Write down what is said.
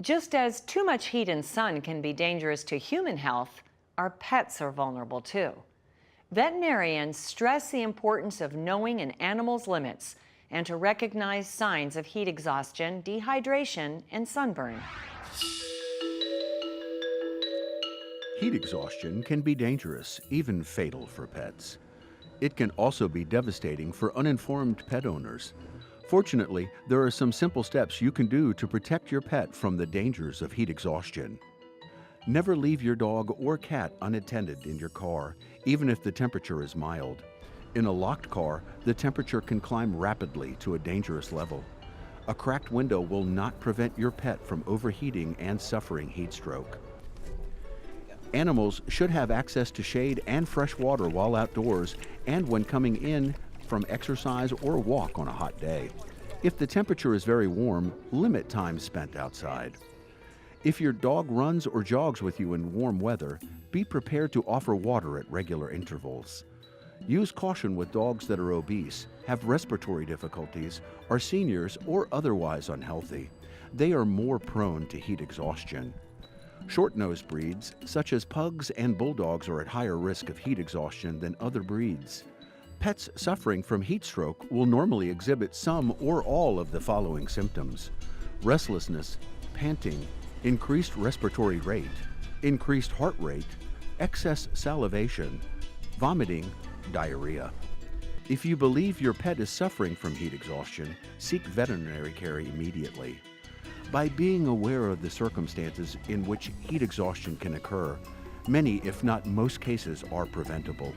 Just as too much heat and sun can be dangerous to human health, our pets are vulnerable too. Veterinarians stress the importance of knowing an animal's limits and to recognize signs of heat exhaustion, dehydration, and sunburn. Heat exhaustion can be dangerous, even fatal for pets. It can also be devastating for uninformed pet owners. Fortunately, there are some simple steps you can do to protect your pet from the dangers of heat exhaustion. Never leave your dog or cat unattended in your car, even if the temperature is mild. In a locked car, the temperature can climb rapidly to a dangerous level. A cracked window will not prevent your pet from overheating and suffering heat stroke. Animals should have access to shade and fresh water while outdoors and when coming in from exercise or a walk on a hot day. If the temperature is very warm, limit time spent outside. If your dog runs or jogs with you in warm weather, be prepared to offer water at regular intervals. Use caution with dogs that are obese, have respiratory difficulties, are seniors, or otherwise unhealthy. They are more prone to heat exhaustion. Short-nosed breeds, such as pugs and bulldogs, are at higher risk of heat exhaustion than other breeds. Pets suffering from heat stroke will normally exhibit some or all of the following symptoms: restlessness, panting, increased respiratory rate, increased heart rate, excess salivation, vomiting, diarrhea. If you believe your pet is suffering from heat exhaustion, seek veterinary care immediately. By being aware of the circumstances in which heat exhaustion can occur, many, if not most cases, are preventable.